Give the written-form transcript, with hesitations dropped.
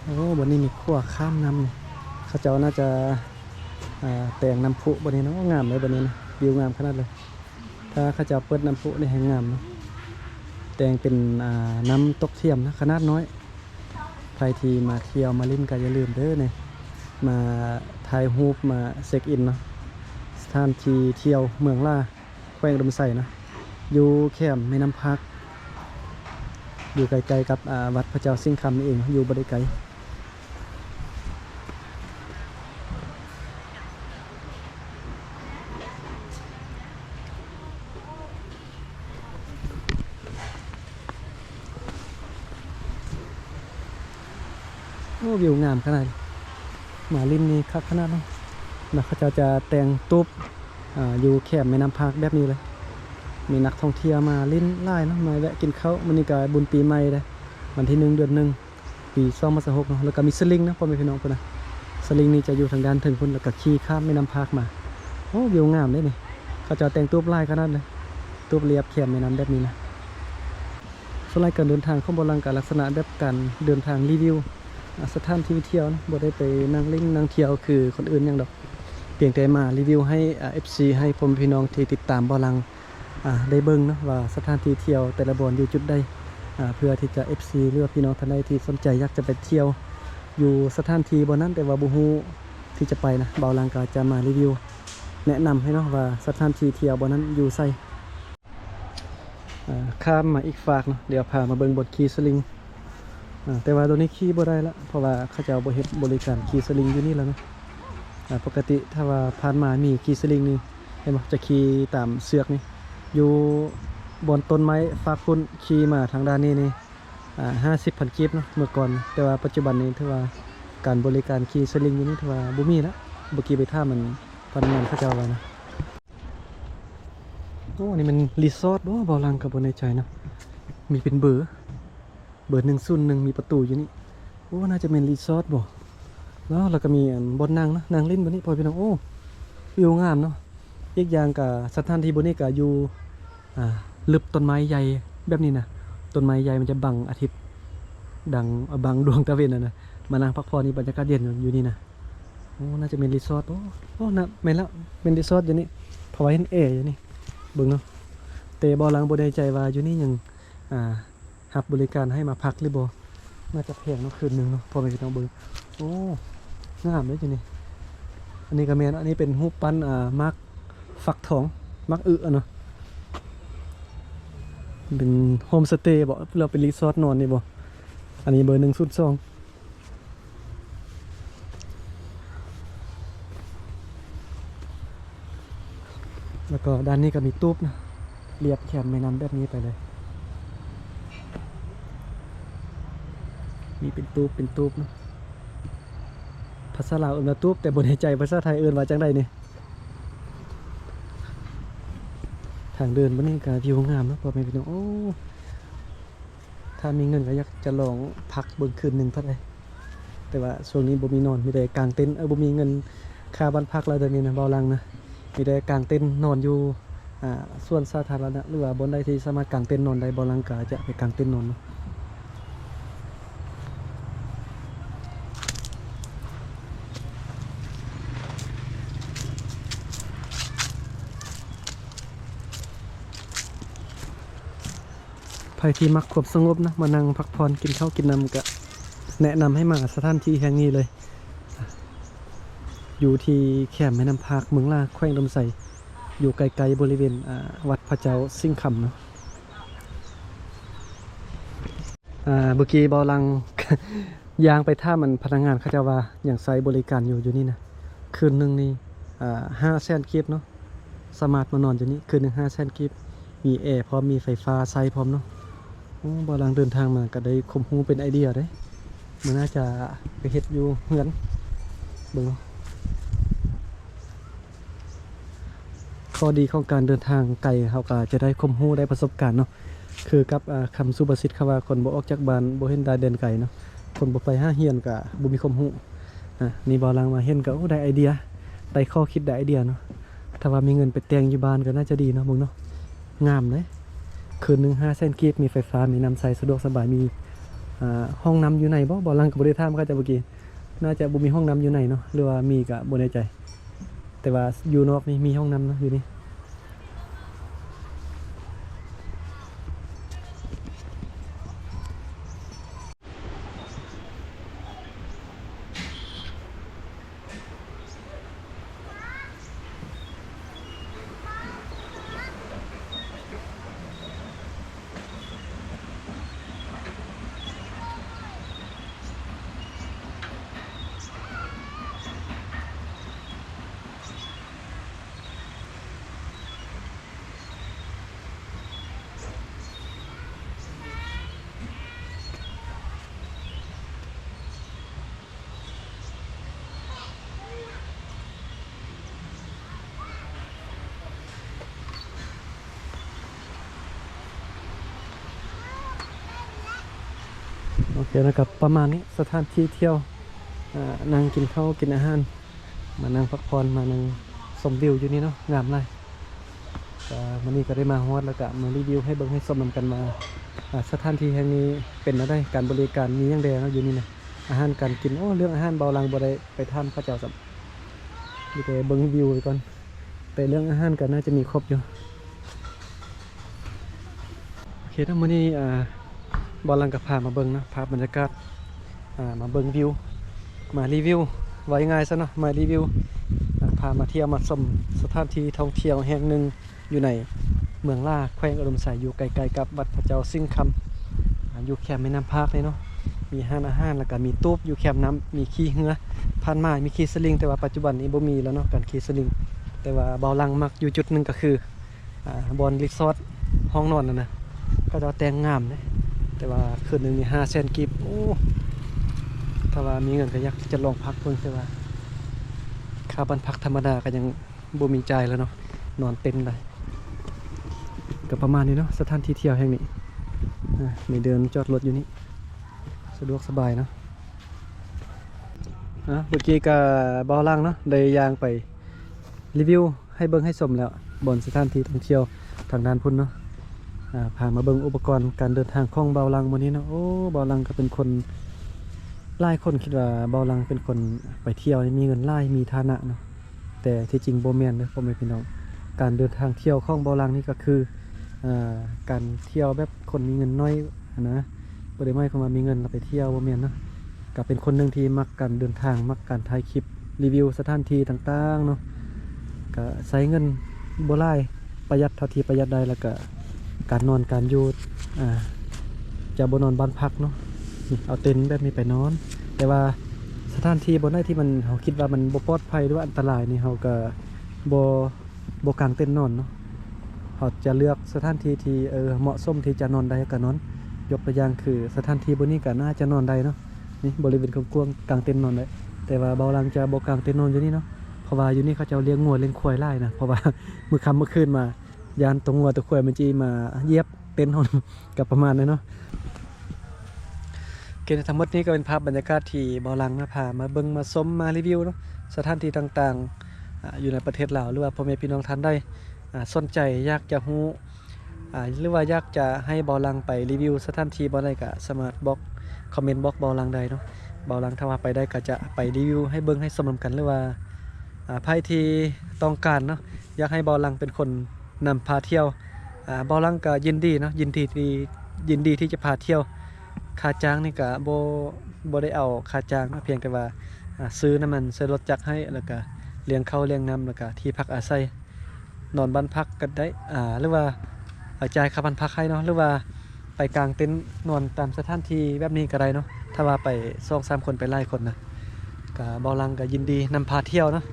โอ้บนนี้มีขั้วข้ามน้ำนี่เขาเจ้าน่าจะแต่งน้ำพุบนนี้เนาะงามเลยบนนี้นะวิวงามขนาดเลยถ้าเขาเจ้าเปิดน้ำพุนี่ให้งามเนาะแต่งเป็นน้ำตกเทียมนะขนาดน้อยใครที่มาเที่ยวมาเล่นก็อย่าลืมเด้อเนี่ยมาถ่ายรูปมาเช็คอินเนาะสถานที่เที่ยวเมืองล่าแขวงอุดมไซนะอยู่แคมป์แม่น้ำพักอยู่ไกลๆกับวัดพระเจ้าสิงห์คำนี่เองอยู่บ่ได้ไกลโอ้วิวงามขนาดหมาลินนี่คักขนาดเนาะนะเขาจะแต่งตุ๊บอยู่แคมป์แม่น้ำพักแบบนี้เลยมีนักท่องเที่ยวมาลิ้นไล่เนาะมาแวะกินข้าวมันนี่ก็บุญปีใหม่เลยวันที่1 เดือน 1ปี2026เนาะแล้วก็มีสลิงนะพ่อแม่พี่น้องพุ่นนะสลิงนี่จะอยู่ทางด้านถึงพุ่นแล้วก็ขี่ข้ามแม่น้ำพักมาโอ้วิวงามเลยนี่เขาจะแต่งตุ๊บไล่ขนาดเลยตุ๊บเรียบแคมป์แม่น้ำแบบนี้นะส่วนรายการเดินทางข้อมูลลังการลักษณะแบบการเดินทางรีวิวสถานที่เที่ยวนะบ่ได้ไปนั่งเล่นนั่งเที่ยวคือคนอื่นอย่างดอกเพียงแต่มารีวิวให้FC ให้พ่อแม่พี่น้องที่ติดตามบ่อลังได้เบิ่งเนาะว่าสถานที่เที่ยวแต่ละบ่อนอยู่จุดใดเพื่อที่จะ FC หรือว่าพี่น้องท่านใดที่สนใจอยากจะไปเที่ยวอยู่สถานที่บ่นั้นแต่ว่าบ่ฮู้ที่จะไปนะบ่าวลังก็จะมารีวิวแนะนำให้เนาะว่าสถานที่เที่ยวบ่นั้นอยู่ไสข้ามมาอีกฝากเนาะเดี๋ยวพามาเบิ่งบทขี่สลิงแต่ว่าตัวนี้ขี่บ่ได้ละเพราะว่าเขาจะเอาบ่เฮ็ดบริการขี่สลิงอยู่นี่แล้วเนาะปกติถ้าว่าผ่านมามีขี่สลิงนี่เห็นบ่จะขี่ตามเสือกนี่อยู่บนต้นไม้ฝากคุณขี่มาทางด้านนี้นี่50,000กีบเนาะเมื่อก่อนแต่ว่าปัจจุบันนี้ถือว่าการบริการขี่สลิงอยู่นี่ถือว่าบ่มีละบ่กี่ไปท่ามันพนักงานเขาเจ้าว่านะโอ้นี่มันรีสอร์ทบ่บ่ลังกับบ่ในใจนะมีเป็นเบอร์101มีประตูอยู่นี่โอ้น่าจะเป็นรีสอร์ทบ่แล้วก็มีบนนั่งนะนั่งเล่นบนนี้พอพี่น้องโอ้วิวงามเนาะอีกอย่างกับสถานที่บนนี้ก็อยู่ลึกต้นไม้ใหญ่แบบนี้นะต้นไม้ใหญ่มันจะบังอาทิตย์ดังบังดวงตะเวนนะมานั่งพักผ่อนนี่บรรยากาศเย็นอยู่นี่นะโอ้น่าจะเป็นรีสอร์ทโอ้นะไม่แล้วเป็นรีสอร์ทอยู่นี่เพราะว่าเห็นอยู่นี่เบิ่งเนาะแต่บ่หลังบ่ได้ใจว่าอยู่นี่ยังรับบริการให้มาพักหรือบ่น่าจะแพงเนาะคืนนึงเนาะพอไปพี่น้องเบิ่งโอ้งามเลยอยู่นี่อันนี้ก็แม่นอันนี้เป็นรูปปั้นมักฟักทองมักเนาะเป็นโฮมสเตย์บ่เราเป็นรีสอร์ทนอนนี่บ่อันนี้เบอร์102แล้วก็ด้านนี้ก็มีตู้นะเรียบแคมแม่น้ำแบบนี้ไปเลยมีเป็นตู้เนาะภาษาลาวเอิ้นว่าตู้แต่บ่แน่ใจภาษาไทยเอิ้นว่าจังไดนี่ทางเดินบ่นี่ก็วิวงามเนาะพอแม่พี่น้องโอ้ถ้ามีเงินก็อยากจะลองพักเบิ่งคืนนึงเท่าใดแต่ว่าช่วงนี้บ่มีนอนมีแต่กางเต็นท์บ่มีเงินค่าบ้านพักแล้วเดี๋ยวนี้นะเบาลังนะมีแต่กางเต็นท์นอนอยู่ส่วนสาธารณะหรือว่าบนใดที่สามารถกางเต็นท์นอนได้เบาลังก็จะไปกางเต็นท์นอนเนาะใครที่มักความสงบนะมานั่งพักผ่อนกินข้าวกินน้ำก็แนะนำให้มาสถานที่แห่งนี้เลยอยู่ที่แคมป์แม่น้ำพากเมืองล่าแขวงลำไสอยู่ไกลๆบริเวณวัดพระเจ้าสิงห์คำเนาะเมื่อกี้บอลัง ยางไปท่ามันพนักงานเขาจะว่าอย่างไซบริการอยู่นี่นะคืนหนึ่งนี่500,000กีบเนาะสามารถมานอนอยู่นี่คืนหนึ่ง500,000กีบมีแอร์พร้อมมีไฟฟ้าไซพร้อมเนาะบอลังเดินทางมาก็ได้คมหูเป็นไอเดียได้มันน่าจะไปเฮ็ดอยู่เหมือนเบิ่งข้อดีของการเดินทางไกลเขาก็จะได้คมหูได้ประสบการณ์เนาะคือกับคำสุภาษิตคำว่าคนบ่ออกจากบ้านบ่เห็นดาวเดินไกลเนาะคนบ่ไปหาเฮียนก็บ่มีความรู้นี่บอลังมาเห็นก็ได้ไอเดียได้ข้อคิดได้ไอเดียเนาะถ้าว่ามีเงินไปแต่งอยู่บ้านก็น่าจะดีเนาะมึงเนาะงามเลยคืนหนึ่ง500,000กีบมีไฟฟ้ามีน้ำใสสะดวกสบายมี ห้องน้ำอยู่ไหนบ่ลังกับบริษัทเขาจะเมื่อกี้น่าจะบ่มีห้องน้ำอยู่ไหนเนาะหรือว่ามีกะบ่แน่ใจแต่ว่าอยู่นอกนี่มีห้องน้ำเนาะอยู่นี่โอเคนะครับประมาณนี้สถานที่เที่ยวนั่งกินข้าวกินอาหารมานั่งพักผ่อนมานั่งชมวิวอยู่นี่เนาะงามเลยวันนี้ก็ได้มาฮอดแล้วก็มารีวิวให้เบิ่งให้ชมนำกันมาสถานที่แห่งนี้เป็นอะไรการบริการมีอย่างใดเนาะอยู่นี่นะอาหารการกินเรื่องอาหารเบาลังบ่ได้ไปทานพระเจ้าสัมมีแต่เบิ่งวิวไปก่อนแต่เรื่องอาหารก็น่าจะมีครบอยู่โอเคทั้งมื้อนี้เบาลังก็พามาเบิ่งนะภาพบรรยากาศมาเบิ่งวิวมารีวิวไว้ง่ายซะเนาะมารีวิวพามาเที่ยวมาชมสถานที่ท่องเที่ยวแห่งหนึ่งอยู่ในเมืองล่าแขวงอุดมไซอยู่ไกลๆกับวัดพระเจ้าซิ่งคำอยู่แคมป์แม่น้ำพากเลยเนาะมีห้านอาหารแล้วก็มีตู้อยู่แคมป์น้ำมีขี่เรือผ่านมามีขี่สลิงแต่ว่าปัจจุบันนี้บ่มีแล้วเนาะการขี่สลิงแต่ว่าเบาลังมักอยู่จุดหนึ่งก็คือบอนรีสอร์ทห้องนอนนะก็จะแต่งงามเลยแต่ว่าคืนหนึ่งนี่500,000 กิบโอ้ถ้าว่ามีเงินก็อยากจะลองพักเพิ่งแต่ว่าค่าบ้านพักธรรมดาก็ยังบ่มีใจแล้วเนาะนอนเต็มเลยก็ประมาณนี้เนาะสถานที่เที่ยวแห่งนี้มีเดินจอดรถอยู่นี่สะดวกสบายเนาะเมื่อกี้ก็เบาล่างเนาะได้ยางไปรีวิวให้เบิ้งให้ชมแล้วบนสถานที่ท่องเที่ยวทางด้านพุ่นเนาะพามาเบิ้งอุปกรณ์การเดินทางของเบาลังวันนี้เนาะโอ้เบาลังก็เป็นคนหลายคนคิดว่าเบาลังเป็นคนไปเที่ยวมีเงินหลายมีฐานะเนาะแต่ที่จริงโบแมนเลยพ่อแม่พี่น้องการเดินทางเที่ยวของเบาลังนี่ก็คือการเที่ยวแบบคนมีเงินน้อยนะบ่ได้หมายความว่ามีเงินเราไปเที่ยวโบแมนเนาะก็เป็นคนหนึ่งที่มักการเดินทางมักการถ่ายคลิปรีวิวสถานที่ต่างๆเนาะก็ใช้เงินบ่หลายประหยัดเท่าที่ประหยัดได้แล้วก็การนอนการอยู่จะบนนอนบ้านพักเนาะเอาเต็นท์แบบนี้ไปนอนแต่ว่าสถานที่บนได้ที่มันเขาคิดว่ามันบ่ปลอดภัยหรือว่าอันตรายนี่เขาก็บ่กางเต็นท์นอนเนาะเขาจะเลือกสถานที่ที่เหมาะสมที่จะนอนได้ก็นอนยกตัวอย่างคือสถานที่บนนี้ก็น่าจะนอนได้เนาะนี่บริเวณกว้างๆกางเต็นท์นอนได้แต่ว่าเบาลังจะบ่กางเต็นท์นอนอยู่นี่เนาะเพราะว่าอยู่นี่เขาจะเลี้ยงงัวเลี้ยงควายไล่นะเพราะว่ามื้อค่ำเมื่อคืนมายานตรงงัวตะควายมันจีมาเย็บเต็นท์เขากับประมาณนั้นเนาะเกณฑ์ทั้งหมดนี้ก็เป็นภาพบรรยากาศที่เบาลังพามาเบิ่งมาชมมารีวิวเนาะสถานที่ต่างๆอยู่ในประเทศลาวหรือว่าพ่อแม่พี่น้องท่านได้สนใจอยากจะรู้หรือว่าอยากจะให้เบาลังไปรีวิวสถานที่บ่ได้ก็สามารถบล็อกคอมเมนต์บล็อกเบาลังได้เนาะเบาลังถ้าว่าไปได้ก็จะไปรีวิวให้เบิ่งให้สมนกันหรือว่าใครที่ต้องการเนาะอยากให้เบาลังเป็นคนนำพาเที่ยวเบาลังก็ยินดีเนาะยินดีที่จะพาเที่ยวค่าจ้างนี่ก็บ่ได้เอาค่าจ้างเพียงแต่ว่าซื้อน้ำมันซื้อรถจักรให้แล้วก็เลี้ยงข้าวเลี้ยงน้ำแล้วก็ที่พักอาศัยนอนบ้านพักก็ได้หรือว่าจ่ายค่าบ้านพักให้เนาะหรือว่าไปกางเต็นท์นอนตามสถานที่แบบนี้ก็ได้เนาะถ้าว่าไป2-3 คนไปหลายคนนะก็เบาลังก็ยินดีนำพาเที่ยวเนาะ